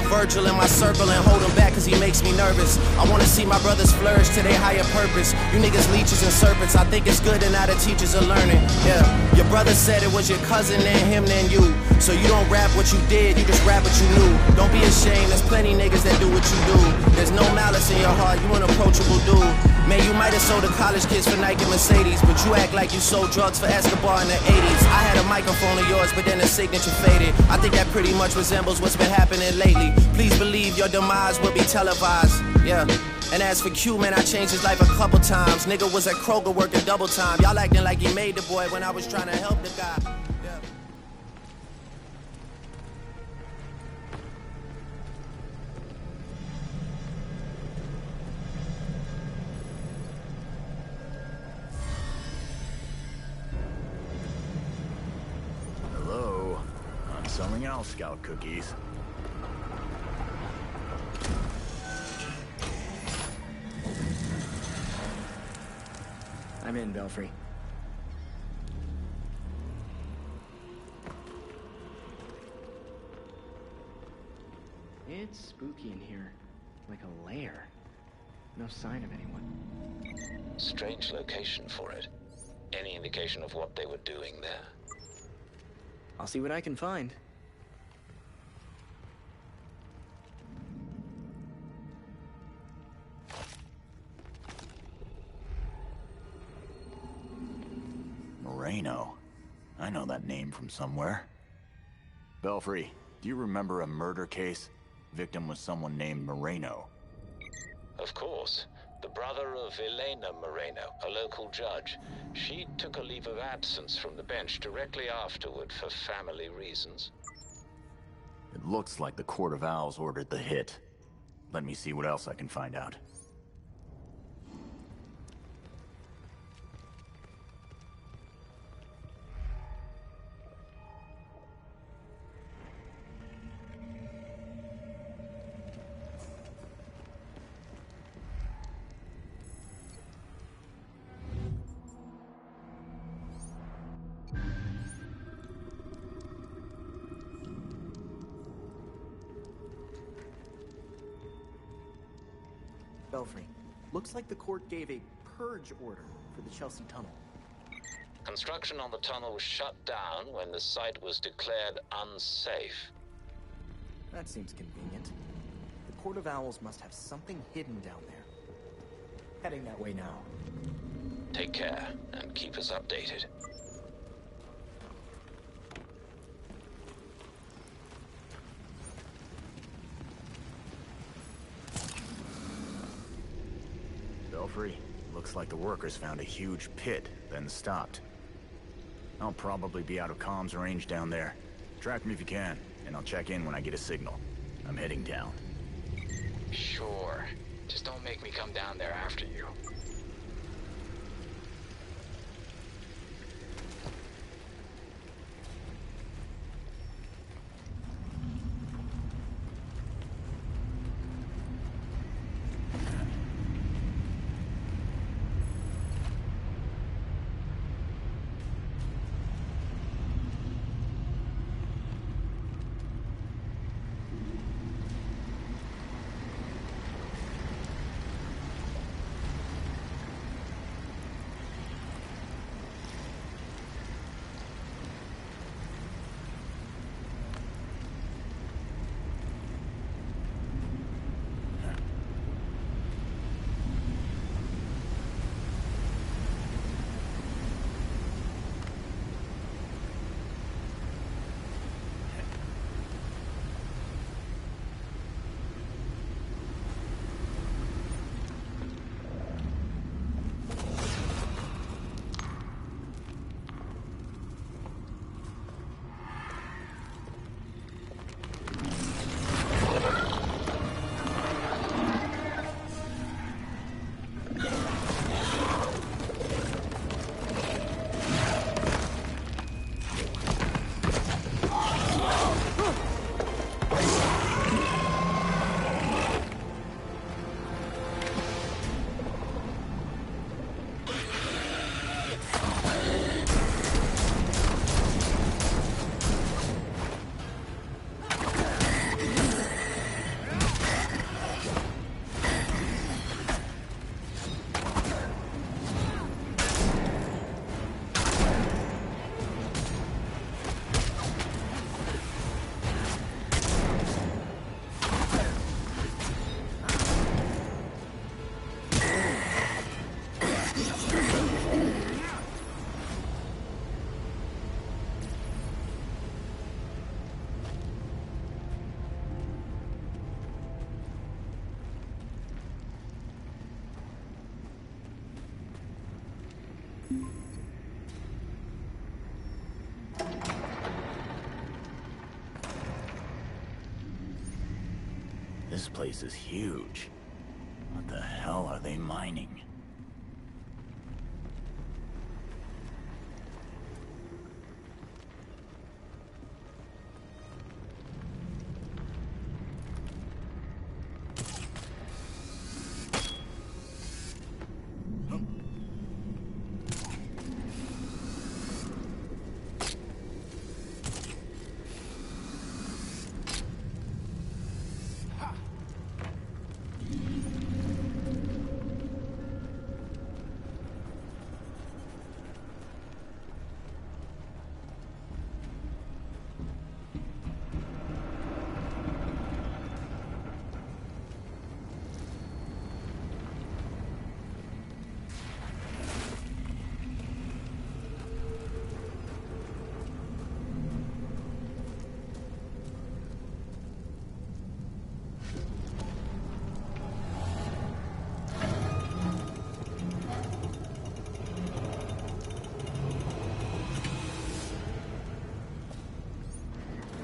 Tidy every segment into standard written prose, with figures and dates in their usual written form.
a Virgil in my circle and hold him back cause he makes me nervous. I wanna see my brothers flourish to their higher purpose. You niggas leeches and serpents, I think it's good and now the teachers are learning. Yeah, your brother said it was your cousin and him then you. So you don't rap what you did, you just rap what you knew. Don't be ashamed, there's plenty niggas that do what you do. There's no malice in your heart, you an approachable dude. Man, you might have sold to college kids for Nike Mercedes, but you act like you sold drugs for Escobar in the 80s. I had a microphone of yours, but then the signature faded. I think that pretty much resembles what's been happening lately. Please believe your demise will be televised, yeah. And as for Q, man, I changed his life a couple times. Nigga was at Kroger working double time. Y'all acting like he made the boy when I was trying to help the guy. Yeah. Hello. I'm selling out Scout cookies. I'm in, Belfry. It's spooky in here. Like a lair. No sign of anyone. Strange location for it. Any indication of what they were doing there? I'll see what I can find. Moreno. I know that name from somewhere. Belfry, do you remember a murder case? Victim was someone named Moreno. Of course. The brother of Elena Moreno, a local judge. She took a leave of absence from the bench directly afterward for family reasons. It looks like the Court of Owls ordered the hit. Let me see what else I can find out. Belfry, looks like the court gave a purge order for the Chelsea Tunnel. Construction on the tunnel was shut down when the site was declared unsafe. That seems convenient. The Court of Owls must have something hidden down there. Heading that way now. Take care, and keep us updated. Belfry, looks like the workers found a huge pit, then stopped. I'll probably be out of comms range down there. Track me if you can, and I'll check in when I get a signal. I'm heading down. Sure. Just don't make me come down there after you. This place is huge. What the hell are they mining?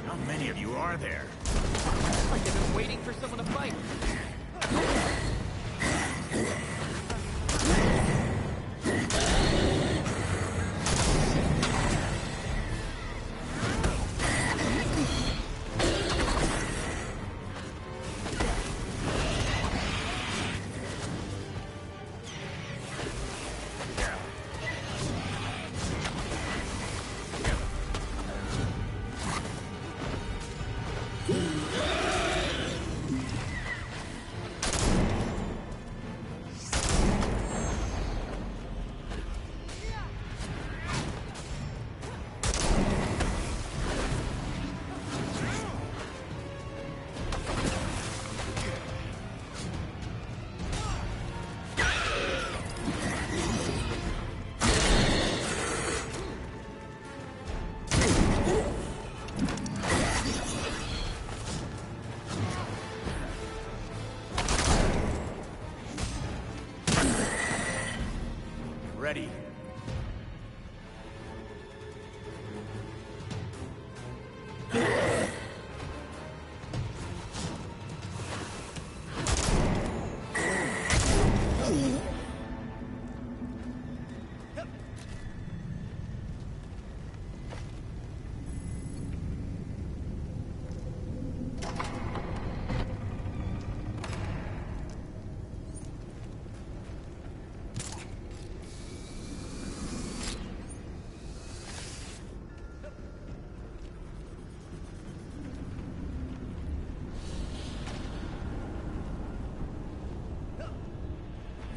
How many of you are there? Like they've been waiting for someone to fight. Ready.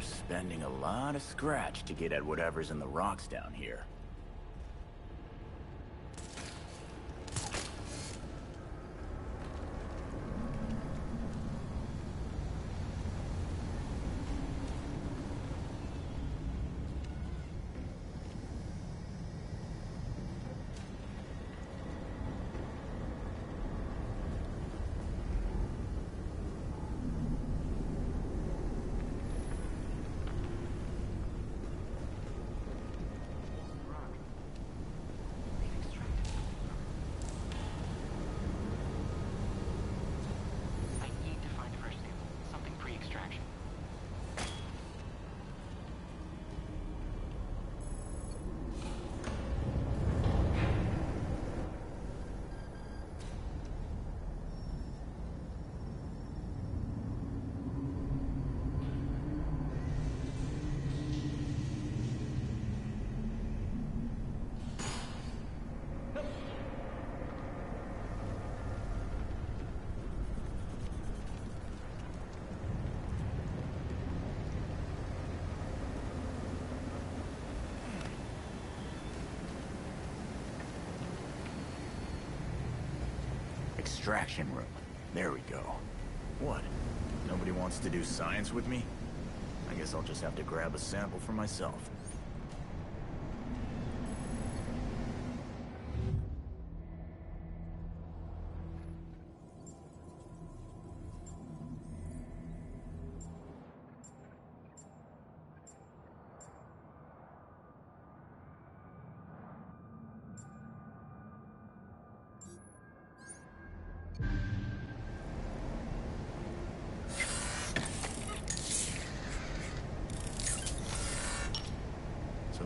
Spending a lot of scratch to get at whatever's in the rocks down here. I need to find first aid. Something pre-extraction. Extraction room. There we go. What? Nobody wants to do science with me? I guess I'll just have to grab a sample for myself.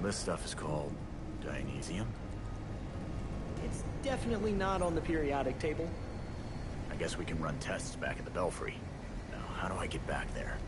this stuff is called Dionysium? It's definitely not on the periodic table. I guess we can run tests back at the Belfry. Now, how do I get back there?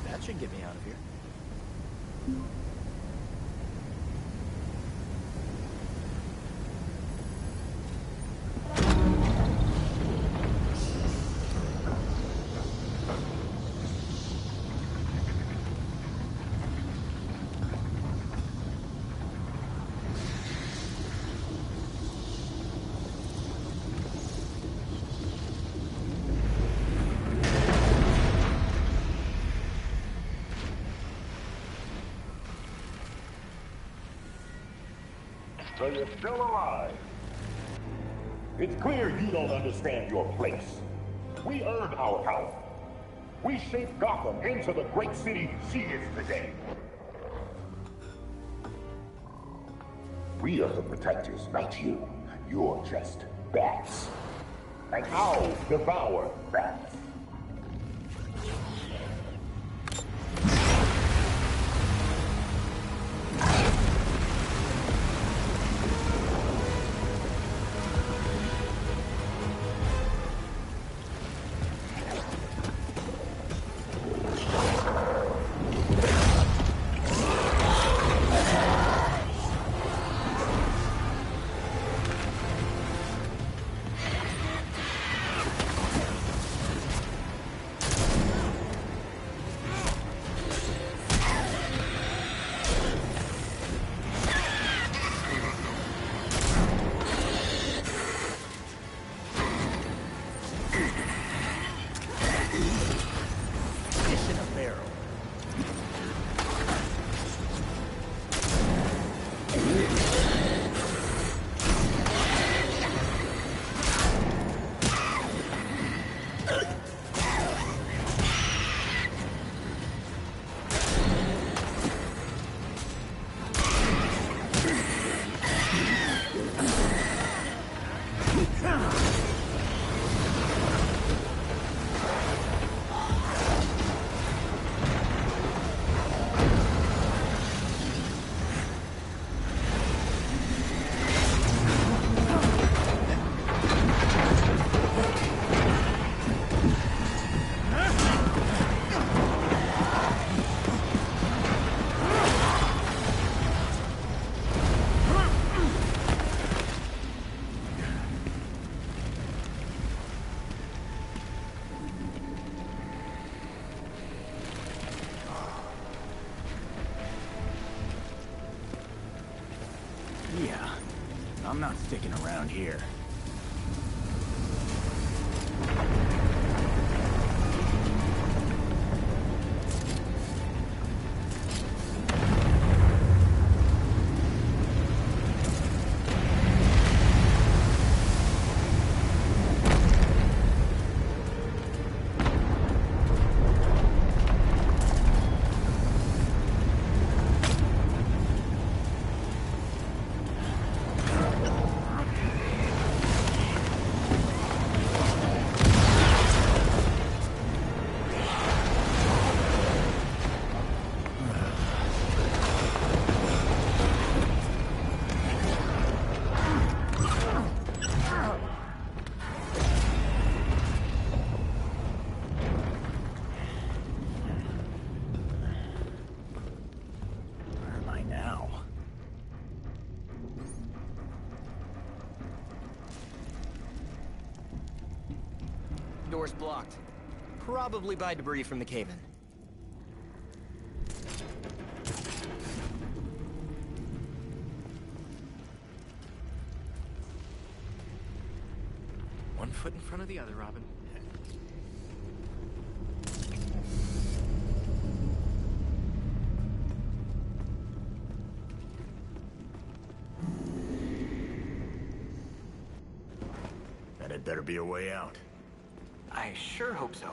That should get me out of here. So you're still alive. It's clear you don't understand your place. We earned our power. We shaped Gotham into the great city she is today. We are the protectors, not you. You're just bats. And owls devour bats. Yeah, I'm not sticking around here. Door's blocked. Probably by debris from the cave-in. One foot in front of the other, Robin. better be a way out. I sure hope so.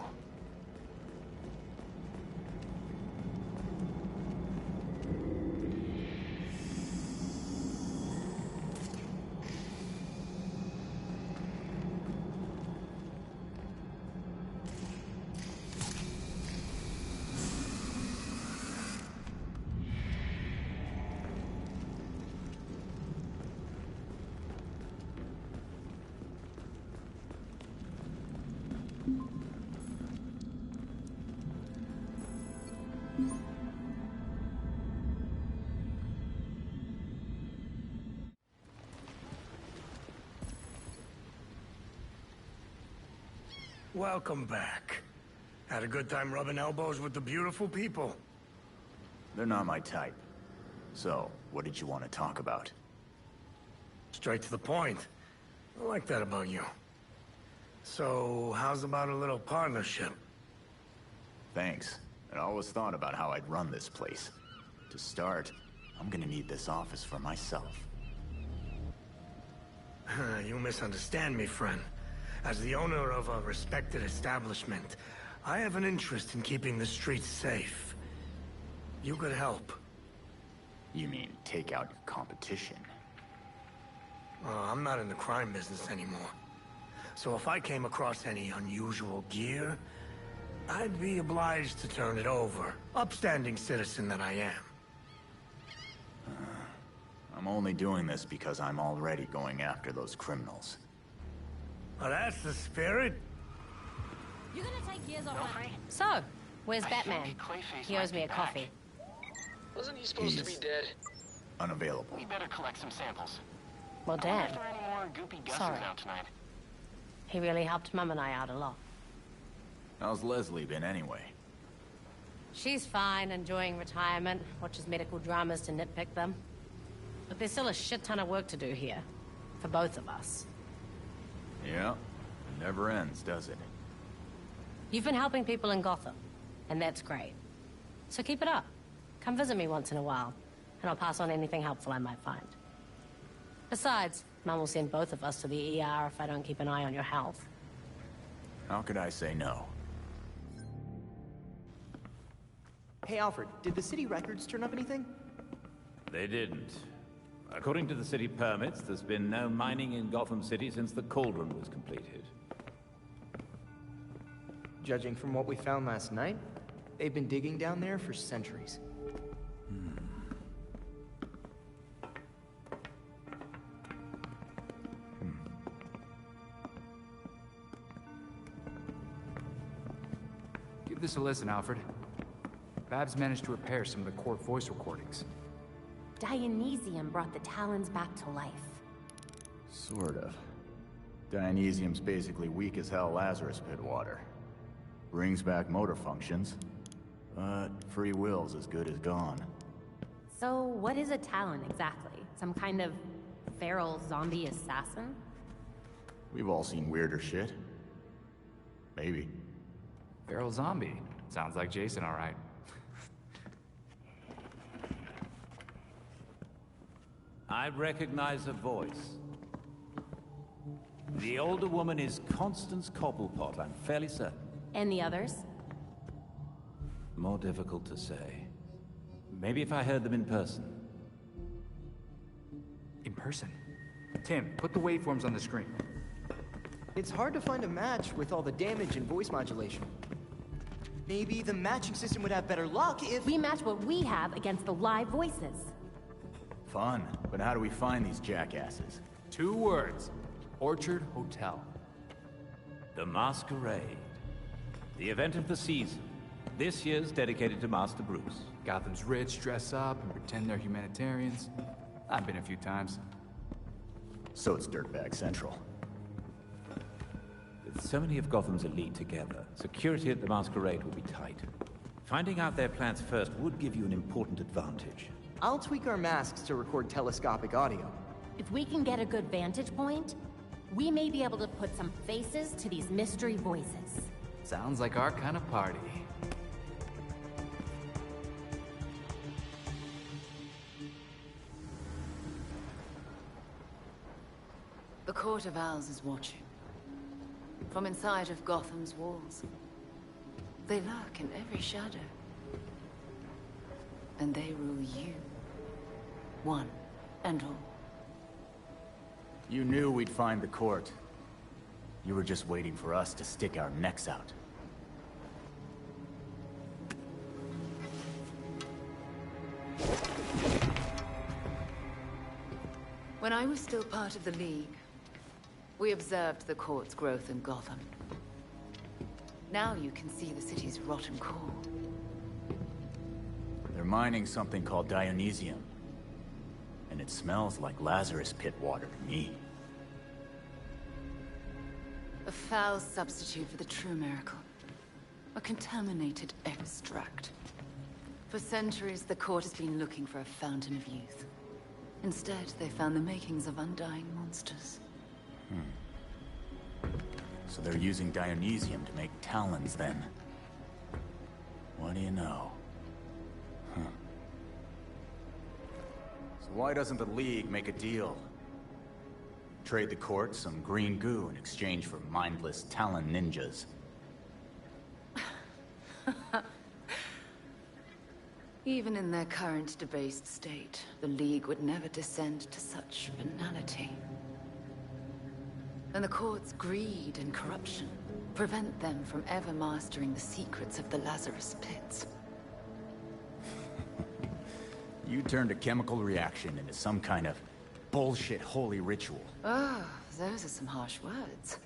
Welcome back. Had a good time rubbing elbows with the beautiful people. They're not my type. So, what did you want to talk about? Straight to the point. I like that about you. So, how's about a little partnership? Thanks. I always thought about how I'd run this place. To start, I'm gonna need this office for myself. You misunderstand me, friend. As the owner of a respected establishment, I have an interest in keeping the streets safe. You could help. You mean take out your competition? I'm not in the crime business anymore. So if I came across any unusual gear, I'd be obliged to turn it over. Upstanding citizen that I am. I'm only doing this because I'm already going after those criminals. Well, that's the spirit. You're gonna take years off. So, where's Batman? He owes me a coffee. Wasn't he supposed to be dead? Unavailable. We better collect some samples. Well, I wonder damn. if there are any more goopy Gus's Sorry. out tonight. He really helped Mum and I out a lot. How's Leslie been anyway? She's fine, enjoying retirement, watches medical dramas to nitpick them. But there's still a shit ton of work to do here. For both of us. Yeah, it never ends, does it? You've been helping people in Gotham, and that's great. So keep it up. Come visit me once in a while, and I'll pass on anything helpful I might find. Besides, Mum will send both of us to the ER if I don't keep an eye on your health. How could I say no? Hey, Alfred, did the city records turn up anything? They didn't. According to the city permits, there's been no mining in Gotham City since the Cauldron was completed. Judging from what we found last night, they've been digging down there for centuries. Give this a listen, Alfred. Babs managed to repair some of the court voice recordings. Dionysium brought the Talons back to life. Sort of. Dionysium's basically weak as hell Lazarus pit water. Brings back motor functions, but free will's as good as gone. So, what is a Talon exactly? Some kind of feral zombie assassin? We've all seen weirder shit. Maybe. Feral zombie. Sounds like Jason, all right. I recognize a voice. The older woman is Constance Cobblepot, I'm fairly certain. And the others? More difficult to say. Maybe if I heard them in person. In person? Tim, put the waveforms on the screen. It's hard to find a match with all the damage and voice modulation. Maybe the matching system would have better luck if... We match what we have against the live voices. Fun, but how do we find these jackasses? 2 words. Orchard Hotel. The Masquerade. The event of the season. This year's dedicated to Master Bruce. Gotham's rich dress up and pretend they're humanitarians. I've been a few times. So it's Dirtbag Central. With so many of Gotham's elite together, security at the Masquerade will be tight. Finding out their plans first would give you an important advantage. I'll tweak our masks to record telescopic audio. If we can get a good vantage point, we may be able to put some faces to these mystery voices. Sounds like our kind of party. The Court of Owls is watching. from inside of Gotham's walls. They lurk in every shadow. And they rule you. One and all. You knew we'd find the court. You were just waiting for us to stick our necks out. When I was still part of the League, we observed the court's growth in Gotham. Now you can see the city's rotten core. They're mining something called Dionysium. And it smells like Lazarus Pit water to me. A foul substitute for the true miracle. A contaminated extract. For centuries, the court has been looking for a fountain of youth. Instead, they found the makings of undying monsters. So they're using Dionysium to make talons, then. What do you know? So why doesn't the League make a deal? Trade the court some green goo in exchange for mindless talon ninjas. Even in their current debased state, the League would never descend to such banality. And the court's greed and corruption prevent them from ever mastering the secrets of the Lazarus Pits. You turned a chemical reaction into some kind of bullshit holy ritual. Oh, those are some harsh words.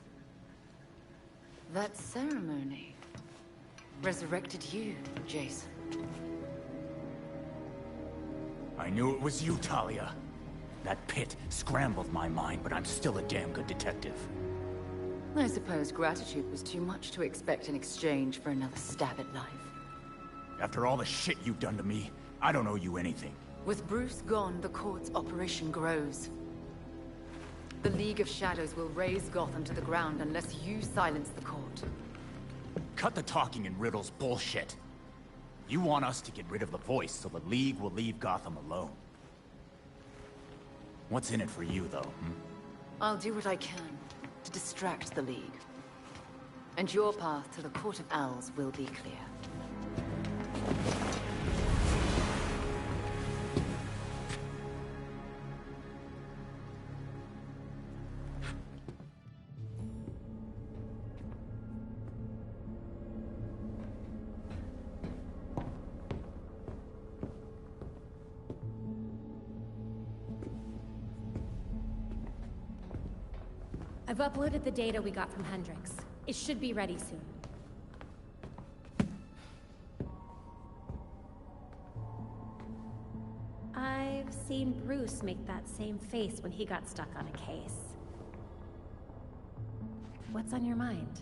That ceremony resurrected you, Jason. I knew it was you, Talia. That pit scrambled my mind, but I'm still a damn good detective. I suppose gratitude was too much to expect in exchange for another stab at life. After all the shit you've done to me, I don't owe you anything. With Bruce gone, the court's operation grows. The League of Shadows will raise Gotham to the ground unless you silence the court. Cut the talking in riddles bullshit. You want us to get rid of the voice so the League will leave Gotham alone. What's in it for you, though, I'll do what I can to distract the League. And your path to the Court of Owls will be clear. I've uploaded the data we got from Hendrix. It should be ready soon. I've seen Bruce make that same face when he got stuck on a case. What's on your mind?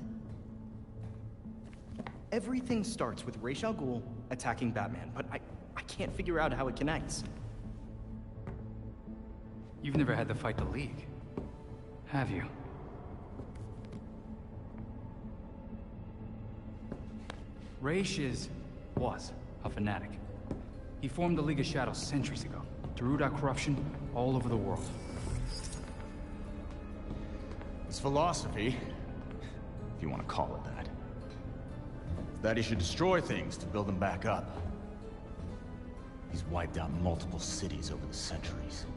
Everything starts with Ra's al Ghul attacking Batman, but I can't figure out how it connects. You've never had to fight the League, have you? Ra's was a fanatic. He formed the League of Shadows centuries ago to root out corruption all over the world. His philosophy, if you want to call it that, is that he should destroy things to build them back up. He's wiped out multiple cities over the centuries.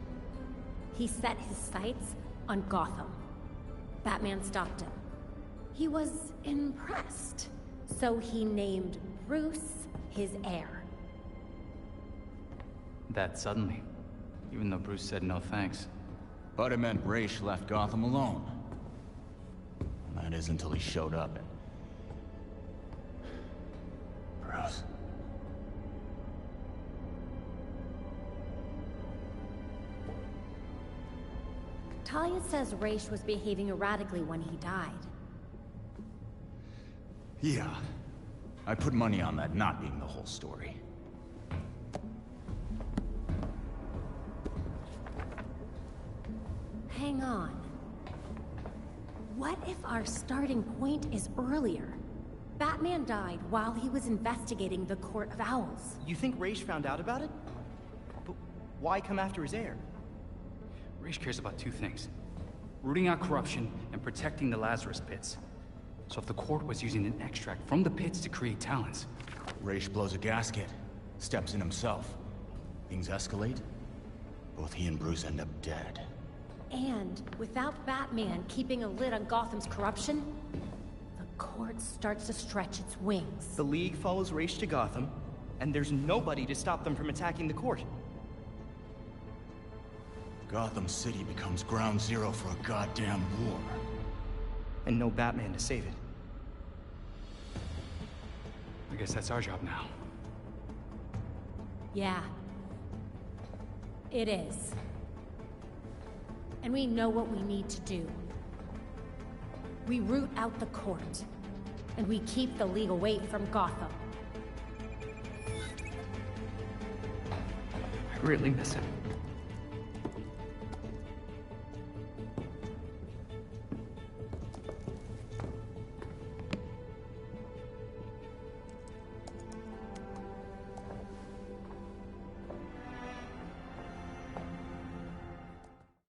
He set his sights on Gotham. Batman stopped him. He was impressed. So he named Bruce his heir. That suddenly, even though Bruce said no thanks. But it meant Ra's left Gotham alone. That is until he showed up and... Bruce. Talia says Ra's was behaving erratically when he died. Yeah. I put money on that not being the whole story. Hang on. What if our starting point is earlier? Batman died while he was investigating the Court of Owls. You think Ra's found out about it? But why come after his heir? Ra's cares about two things: rooting out corruption and protecting the Lazarus Pits. So if the court was using an extract from the pits to create talents... Raish blows a gasket, steps in himself. Things escalate. Both he and Bruce end up dead. And without Batman keeping a lid on Gotham's corruption, the court starts to stretch its wings. The League follows Raish to Gotham, and there's nobody to stop them from attacking the court. Gotham City becomes ground zero for a goddamn war. And no Batman to save it. I guess that's our job now. Yeah. It is. And we know what we need to do. We root out the court, and we keep the League away from Gotham. I really miss him.